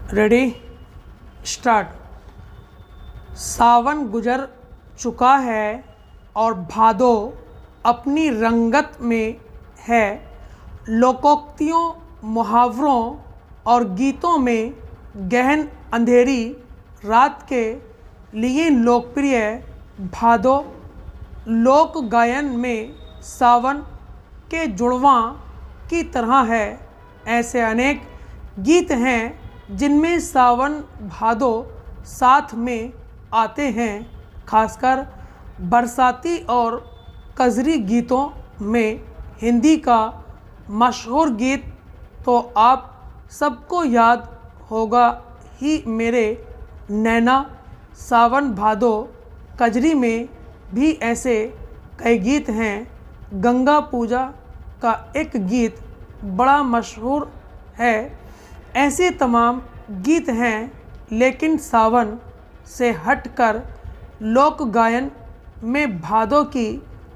Ready start. सावन गुजर चुका है और भादो अपनी रंगत में है। लोकोक्तियों, मुहावरों और गीतों में गहन अंधेरी रात के लिए लोकप्रिय भादो लोक गायन में सावन के जुड़वां की तरह है। ऐसे अनेक गीत हैं जिनमें सावन भादो साथ में आते हैं। खासकर बरसाती और कजरी गीतों में हिंदी का मशहूर गीत तो आप सबको याद होगा ही, मेरे नैना। सावन भादो कजरी में भी ऐसे कई गीत हैं। गंगा पूजा का एक गीत बड़ा मशहूर है। ऐसे तमाम गीत हैं, लेकिन सावन से हटकर लोक गायन में भादो की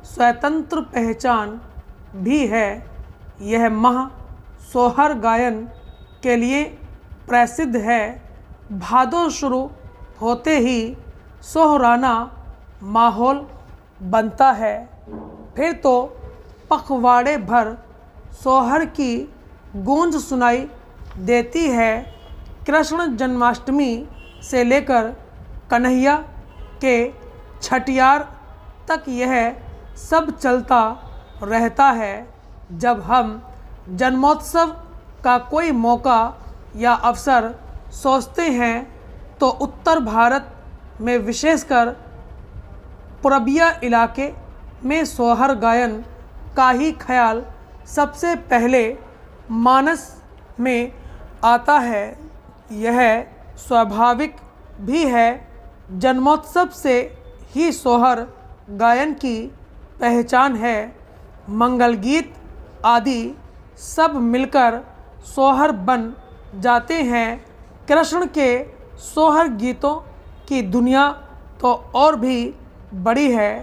स्वतंत्र पहचान भी है। यह माह सोहर गायन के लिए प्रसिद्ध है। भादो शुरू होते ही सोहराना माहौल बनता है। फिर तो पखवाड़े भर सोहर की गूंज सुनाई देती है। कृष्ण जन्माष्टमी से लेकर कन्हैया के छठियार तक यह सब चलता रहता है। जब हम जन्मोत्सव का कोई मौका या अवसर सोचते हैं तो उत्तर भारत में, विशेषकर पूर्वीय इलाके में सोहर गायन का ही ख्याल सबसे पहले मानस में आता है। यह स्वाभाविक भी है। जन्मोत्सव से ही सोहर गायन की पहचान है। मंगल गीत आदि सब मिलकर सोहर बन जाते हैं। कृष्ण के सोहर गीतों की दुनिया तो और भी बड़ी है।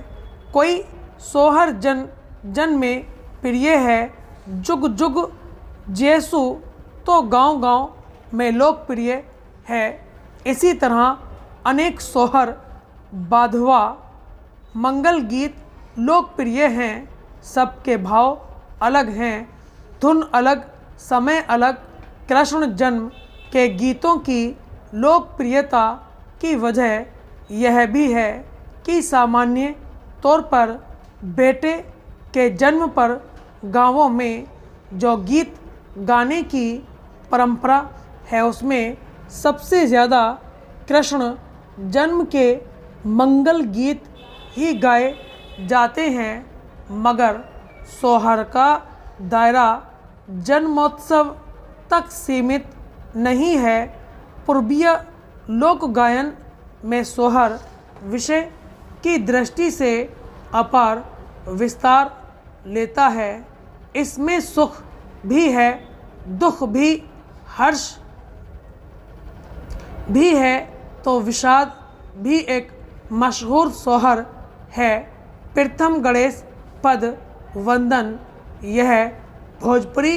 कोई सोहर जन जन में प्रिय है। जुग जुग जैसु तो गांव गांव में लोकप्रिय है। इसी तरह अनेक सोहर बाधवा मंगल गीत लोकप्रिय हैं। सबके भाव अलग हैं, धुन अलग, समय अलग। कृष्ण जन्म के गीतों की लोकप्रियता की वजह यह भी है कि सामान्य तौर पर बेटे के जन्म पर गांवों में जो गीत गाने की परंपरा है, उसमें सबसे ज़्यादा कृष्ण जन्म के मंगल गीत ही गाए जाते हैं। मगर सोहर का दायरा जन्मोत्सव तक सीमित नहीं है। पूर्वीय लोक गायन में सोहर विषय की दृष्टि से अपार विस्तार लेता है। इसमें सुख भी है, दुख भी, हर्ष भी है, तो विषाद भी एक मशहूर सोहर है। प्रथम गणेश पद वंदन यह भोजपुरी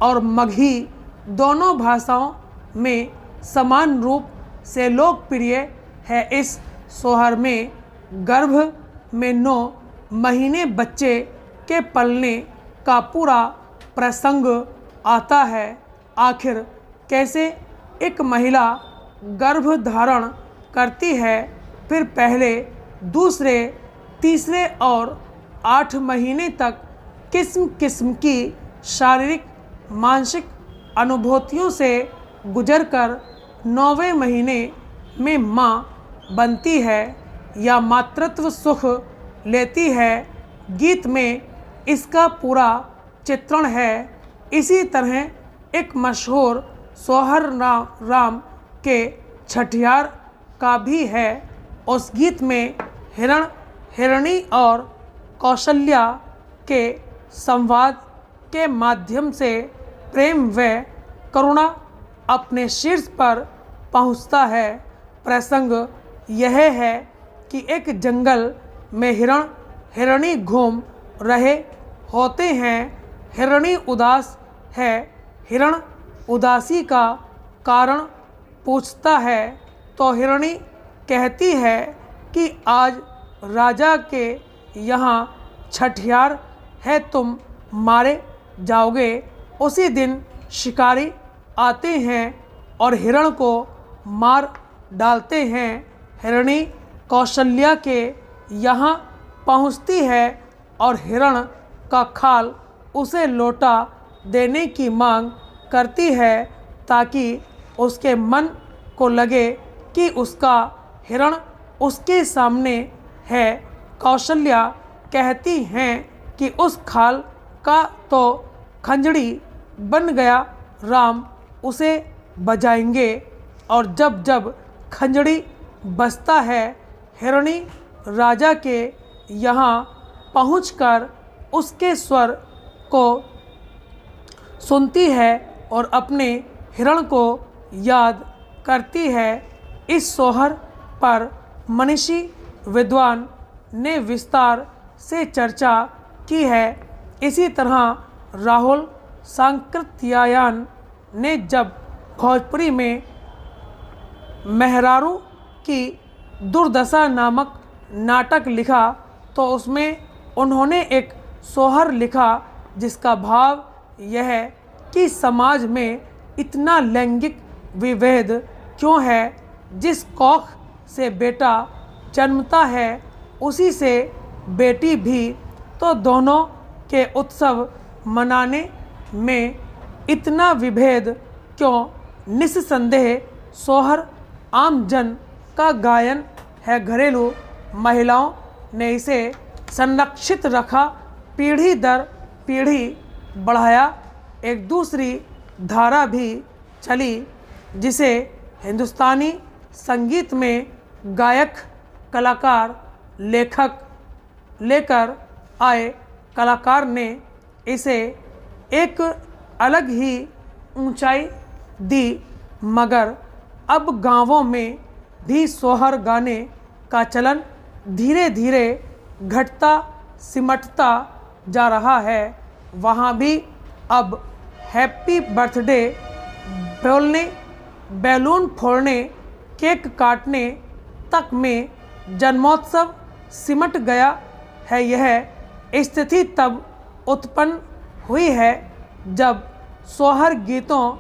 और मगही दोनों भाषाओं में समान रूप से लोकप्रिय है। इस सोहर में गर्भ में 9 महीने बच्चे के पलने का पूरा प्रसंग आता है। आखिर कैसे एक महिला गर्भ धारण करती है, फिर पहले, दूसरे, तीसरे और 8 महीने तक किस्म किस्म की शारीरिक मानसिक अनुभूतियों से गुजरकर 9वें महीने में माँ बनती है या मातृत्व सुख लेती है। गीत में इसका पूरा चित्रण है। इसी तरह एक मशहूर सोहर राम के छठियार का भी है। उस गीत में हिरण हिरणी और कौशल्या के संवाद के माध्यम से प्रेम व करुणा अपने शीर्ष पर पहुंचता है। प्रसंग यह है कि एक जंगल में हिरण हिरणी घूम रहे होते हैं। हिरणी उदास है। हिरण उदासी का कारण पूछता है तो हिरणी कहती है कि आज राजा के यहाँ छठियार है, तुम मारे जाओगे। उसी दिन शिकारी आते हैं और हिरण को मार डालते हैं। हिरणी कौशल्या के यहाँ पहुँचती है और हिरण का खाल उसे लौटा देने की मांग करती है ताकि उसके मन को लगे कि उसका हिरण उसके सामने है। कौशल्या कहती हैं कि उस खाल का तो खंजड़ी बन गया, राम उसे बजाएंगे। और जब जब खंजड़ी बजता है, हिरणी राजा के यहाँ पहुंचकर उसके स्वर को सुनती है और अपने हिरण को याद करती है। इस सोहर पर मनीषी विद्वान ने विस्तार से चर्चा की है। इसी तरह राहुल सांकृत्यायन ने जब भोजपुरी में मेहरारू की दुर्दशा नामक नाटक लिखा तो उसमें उन्होंने एक सोहर लिखा जिसका भाव यह है कि समाज में इतना लैंगिक विभेद क्यों है। जिस कौख से बेटा जन्मता है उसी से बेटी भी, तो दोनों के उत्सव मनाने में इतना विभेद क्यों। निस्संदेह सोहर आम जन का गायन है। घरेलू महिलाओं ने इसे संरक्षित रखा, पीढ़ी दर पीढ़ी बढ़ाया। एक दूसरी धारा भी चली जिसे हिंदुस्तानी संगीत में गायक, कलाकार, लेखक लेकर आए। कलाकार ने इसे एक अलग ही ऊंचाई दी, मगर अब गांवों में भी सोहर गाने का चलन धीरे धीरे घटता सिमटता जा रहा है। वहाँ भी अब हैप्पी बर्थडे बोलने, बैलून फोड़ने, केक काटने तक में जन्मोत्सव सिमट गया है। यह स्थिति तब उत्पन्न हुई है जब सोहर गीतों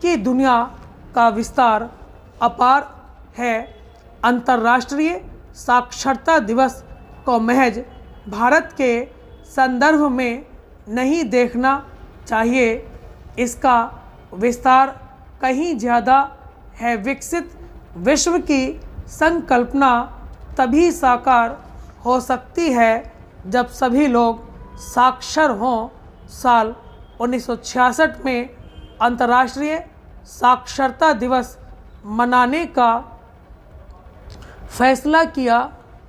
की दुनिया का विस्तार अपार है। अंतर्राष्ट्रीय साक्षरता दिवस को महज भारत के संदर्भ में नहीं देखना चाहिए, इसका विस्तार कहीं ज़्यादा है। विकसित विश्व की संकल्पना तभी साकार हो सकती है जब सभी लोग साक्षर हों। साल 1966 में अंतर्राष्ट्रीय साक्षरता दिवस मनाने का फैसला किया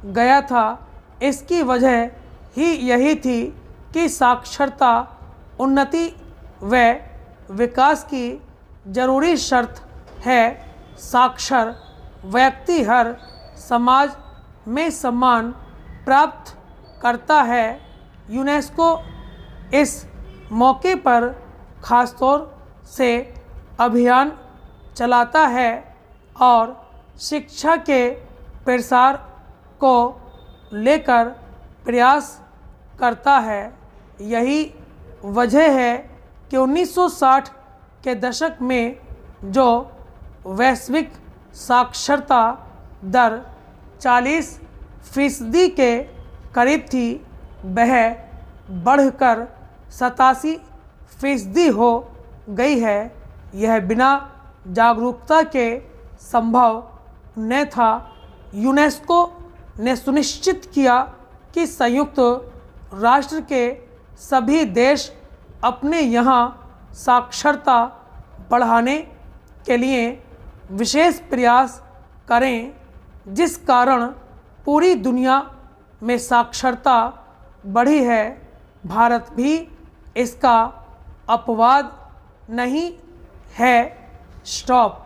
गया था। इसकी वजह ही यही थी कि साक्षरता उन्नति व विकास की जरूरी शर्त है। साक्षर व्यक्ति हर समाज में सम्मान प्राप्त करता है। यूनेस्को इस मौके पर खासतौर से अभियान चलाता है और शिक्षा के प्रसार को लेकर प्रयास करता है। यही वजह है कि 1960 के दशक में जो वैश्विक साक्षरता दर 40% के करीब थी, वह बढ़कर 87% हो गई है। यह बिना जागरूकता के संभव न था। यूनेस्को ने सुनिश्चित किया कि संयुक्त राष्ट्र के सभी देश अपने यहाँ साक्षरता बढ़ाने के लिए विशेष प्रयास करें, जिस कारण पूरी दुनिया में साक्षरता बढ़ी है। भारत भी इसका अपवाद नहीं है। स्टॉप।